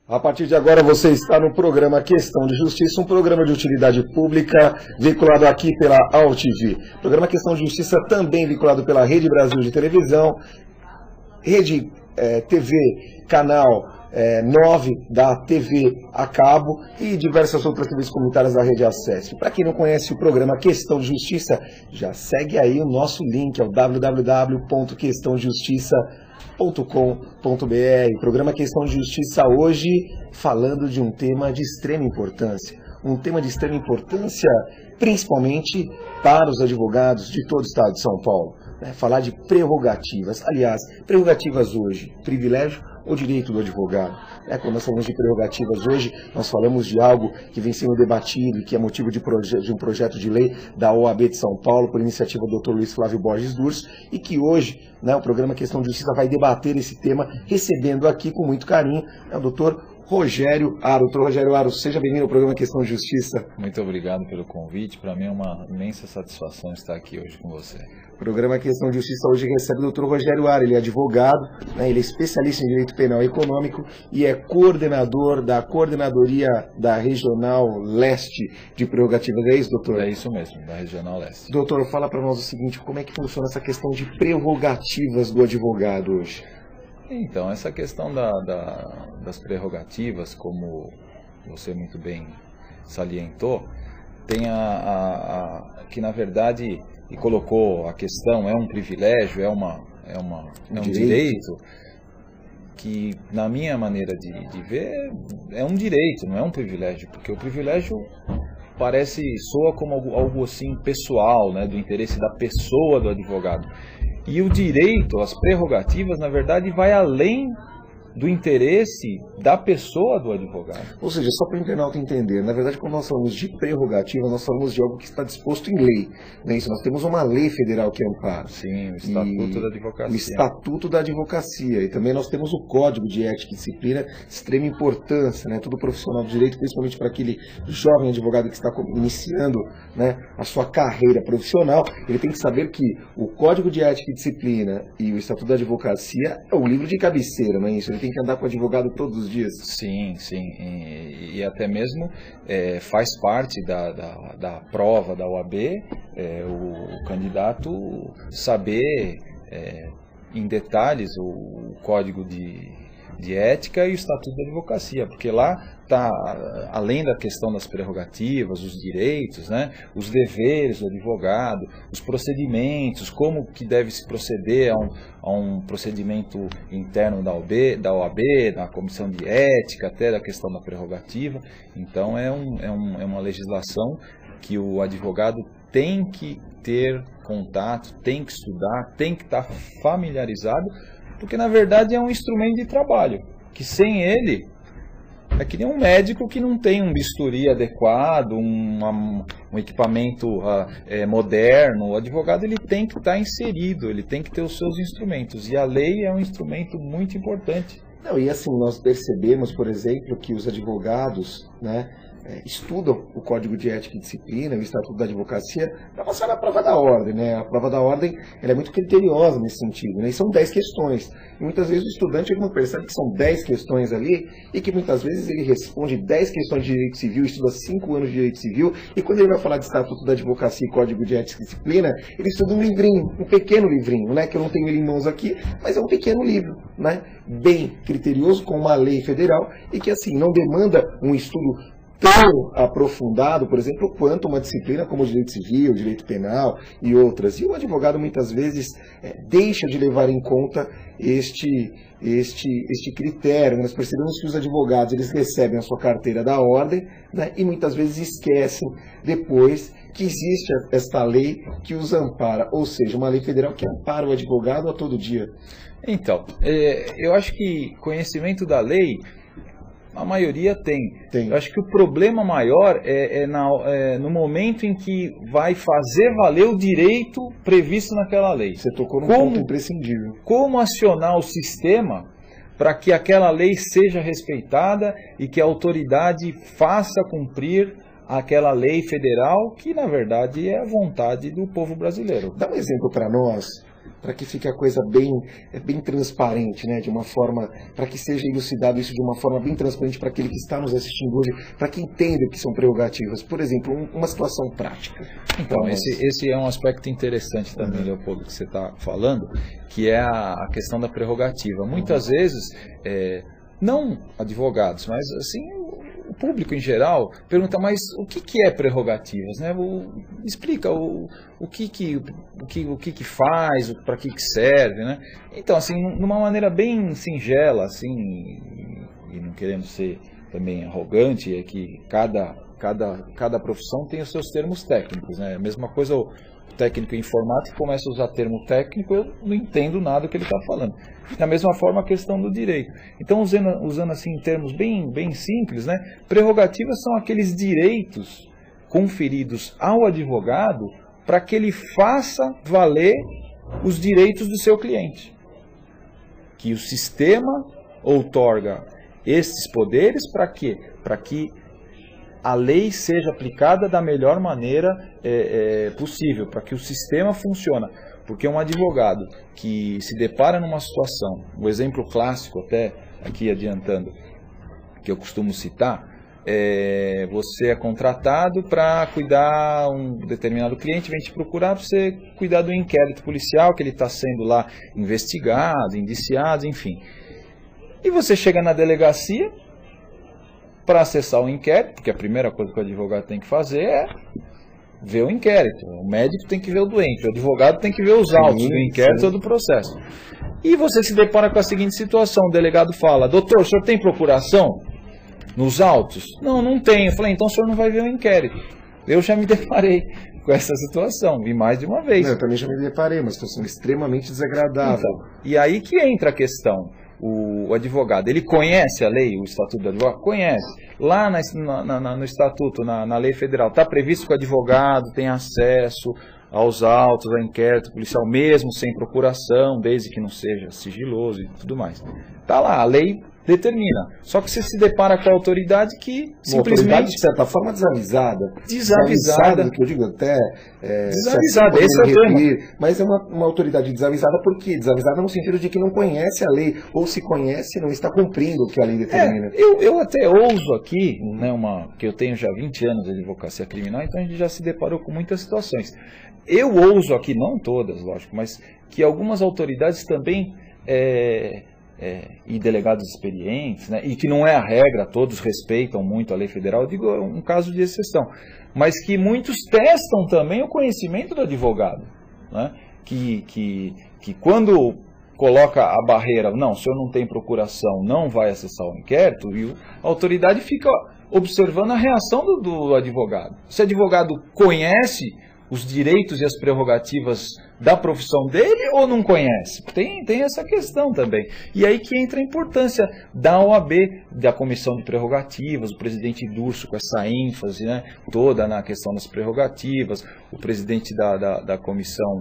A partir de agora você está no programa Questão de Justiça, um programa de utilidade pública veiculado aqui pela AltV. Programa Questão de Justiça também veiculado pela Rede Brasil de Televisão, Rede TV, canal 9 da TV a cabo e diversas outras TVs comunitárias da Rede Acesso. Para quem não conhece o programa Questão de Justiça, já segue aí o nosso link, é o www.questãodejustiça.com.br. Programa Questão de Justiça hoje falando de um tema de extrema importância. Um tema de extrema importância principalmente para os advogados de todo o estado de São Paulo. Falar de prerrogativas. Aliás, prerrogativas hoje, privilégio ou direito do advogado? Quando nós falamos de prerrogativas hoje, nós falamos de algo que vem sendo debatido e que é motivo de um projeto de lei da OAB de São Paulo, por iniciativa do Dr. Luiz Flávio Borges Durso, e que hoje o programa Questão de Justiça vai debater esse tema, recebendo aqui com muito carinho o Dr. Rogério Aro. Dr. Rogério Aro, seja bem-vindo ao programa Questão de Justiça. Muito obrigado pelo convite. Para mim é uma imensa satisfação estar aqui hoje com você. O programa Questão de Justiça hoje recebe o Dr. Rogério Aro. Ele é advogado, ele é especialista em Direito Penal e Econômico e é coordenador da Coordenadoria da Regional Leste de Prerrogativas. É isso, doutor? É isso mesmo, da Regional Leste. Doutor, fala para nós o seguinte, como é que funciona essa questão de prerrogativas do advogado hoje? Então, essa questão das prerrogativas, como você muito bem salientou, tem que na verdade, e colocou a questão, é um privilégio, é um direito, que na minha maneira de ver, é um direito, não é um privilégio, porque o privilégio soa como algo assim pessoal, do interesse da pessoa do advogado. E o direito, as prerrogativas, na verdade, vai além do interesse da pessoa do advogado. Ou seja, só para o internauta entender, na verdade, quando nós falamos de prerrogativa, nós falamos de algo que está disposto em lei. Isso, nós temos uma lei federal que ampara. Sim, o Estatuto da Advocacia. O Estatuto da Advocacia. E também nós temos o Código de Ética e Disciplina, de extrema importância, todo profissional do direito, principalmente para aquele jovem advogado que está iniciando a sua carreira profissional, ele tem que saber que o Código de Ética e Disciplina e o Estatuto da Advocacia é o livro de cabeceira, não é isso? Ele tem que andar com o advogado todos os dias. Sim. E até mesmo faz parte da prova da OAB o candidato saber em detalhes o Código de Ética e o Estatuto da Advocacia, porque lá está, além da questão das prerrogativas, os direitos, os deveres do advogado, os procedimentos, como que deve se proceder a um procedimento interno da OAB, da Comissão de Ética, até da questão da prerrogativa. Então é uma legislação que o advogado tem que ter contato, tem que estudar, tem que estar familiarizado, porque na verdade é um instrumento de trabalho, que sem ele é que nem um médico que não tem um bisturi adequado, um equipamento moderno. O advogado ele tem que estar inserido, ele tem que ter os seus instrumentos, e a lei é um instrumento muito importante. E assim, nós percebemos, por exemplo, que os advogados estudam o Código de Ética e Disciplina, o Estatuto da Advocacia, para passar na prova da ordem. A prova da ordem ela é muito criteriosa nesse sentido, e são 10 questões. E muitas vezes o estudante não percebe que são 10 questões ali, e que muitas vezes ele responde 10 questões de Direito Civil, estuda 5 anos de Direito Civil, e quando ele vai falar de Estatuto da Advocacia e Código de Ética e Disciplina, ele estuda um livrinho, um pequeno livrinho, que eu não tenho ele em mãos aqui, mas é um pequeno livro, bem criterioso, com uma lei federal, e que assim, não demanda um estudo tão aprofundado, por exemplo, quanto uma disciplina como o direito civil, o direito penal e outras. E o advogado muitas vezes deixa de levar em conta este critério. Nós percebemos que os advogados eles recebem a sua carteira da ordem e muitas vezes esquecem depois que existe esta lei que os ampara, ou seja, uma lei federal que ampara o advogado a todo dia. Então, eu acho que conhecimento da lei a maioria tem. Eu acho que o problema maior é no momento em que vai fazer valer o direito previsto naquela lei. Você tocou num ponto imprescindível. Como acionar o sistema para que aquela lei seja respeitada e que a autoridade faça cumprir aquela lei federal que, na verdade, é a vontade do povo brasileiro. Dá um exemplo para nós para que fique a coisa bem transparente, né? De uma forma, para que seja elucidado isso de uma forma bem transparente para aquele que está nos assistindo hoje, para que entenda que são prerrogativas. Por exemplo, uma situação prática. Então, esse é um aspecto interessante também, Leopoldo, que você está falando, que é a questão da prerrogativa. Muitas vezes, não advogados, mas assim, o público em geral pergunta, mas o que é prerrogativas, né? Explica o que faz, para que serve, né? Então, assim, de uma maneira bem singela, assim, e não querendo ser também arrogante, é que cada profissão tem os seus termos técnicos, né? A mesma coisa o técnico em informática começa a usar termo técnico, eu não entendo nada do que ele está falando. Da mesma forma a questão do direito. Então, usando assim em termos bem simples, né? Prerrogativas são aqueles direitos conferidos ao advogado para que ele faça valer os direitos do seu cliente. Que o sistema outorga esses poderes para quê? Para que a lei seja aplicada da melhor maneira possível, para que o sistema funcione. Porque um advogado que se depara numa situação, o exemplo clássico, até aqui adiantando, que eu costumo citar, você é contratado para cuidar, um determinado cliente vem te procurar para você cuidar do inquérito policial, que ele está sendo lá investigado, indiciado, enfim. E você chega na delegacia para acessar o inquérito, porque a primeira coisa que o advogado tem que fazer é ver o inquérito. O médico tem que ver o doente, o advogado tem que ver os autos do inquérito ou do processo. E você se depara com a seguinte situação, o delegado fala, doutor, o senhor tem procuração nos autos? Não, não tem. Eu falei, então o senhor não vai ver o inquérito. Eu já me deparei com essa situação, vi mais de uma vez. Não, eu também já me deparei, uma situação extremamente desagradável. Então, e aí que entra a questão. O advogado, ele conhece a lei, o Estatuto do Advogado? Conhece. Lá no Estatuto, na lei federal, está previsto que o advogado tem acesso aos autos, ao inquérito policial, mesmo sem procuração, desde que não seja sigiloso e tudo mais. Está lá, a lei determina. Só que você se depara com a autoridade que simplesmente... autoridade, de certa forma, desavisada. Desavisada. Que eu digo até... desavisada, esse é o termo. Mas é uma autoridade desavisada por quê? Desavisada no sentido de que não conhece a lei, ou se conhece, não está cumprindo o que a lei determina. Eu até ouso aqui, né, que eu tenho já 20 anos de advocacia criminal, então a gente já se deparou com muitas situações. Eu ouso aqui, não todas, lógico, mas que algumas autoridades também... e delegados experientes, né, e que não é a regra, todos respeitam muito a lei federal, eu digo um caso de exceção, mas que muitos testam também o conhecimento do advogado, né, que quando coloca a barreira, não, o senhor não tem procuração, não vai acessar o inquérito, e a autoridade fica observando a reação do advogado. Se o advogado conhece os direitos e as prerrogativas da profissão dele ou não conhece? Tem essa questão também. E aí que entra a importância da OAB, da Comissão de Prerrogativas, o presidente Durso com essa ênfase, né, toda na questão das prerrogativas, o presidente da Comissão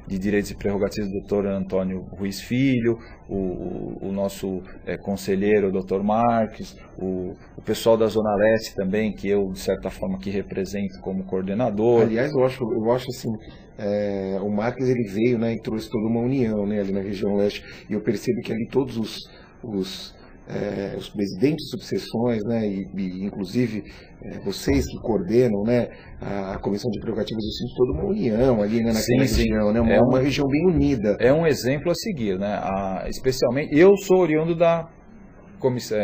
de Direitos e Prerrogativas, o doutor Antônio Ruiz Filho, o nosso conselheiro, o doutor Marques, o pessoal da Zona Leste também, que eu, de certa forma, que represento como coordenador. Aliás, eu acho assim, o Marques, ele veio, né, e trouxe toda uma união, né, ali na região leste, e eu percebo que ali todos os presidentes de subseções, né, e inclusive vocês que coordenam, né, a Comissão de Prerrogativas, eu sinto toda uma união ali, né, naquela região, né, uma região bem unida. É um exemplo a seguir, né, especialmente, eu sou oriundo da comissão,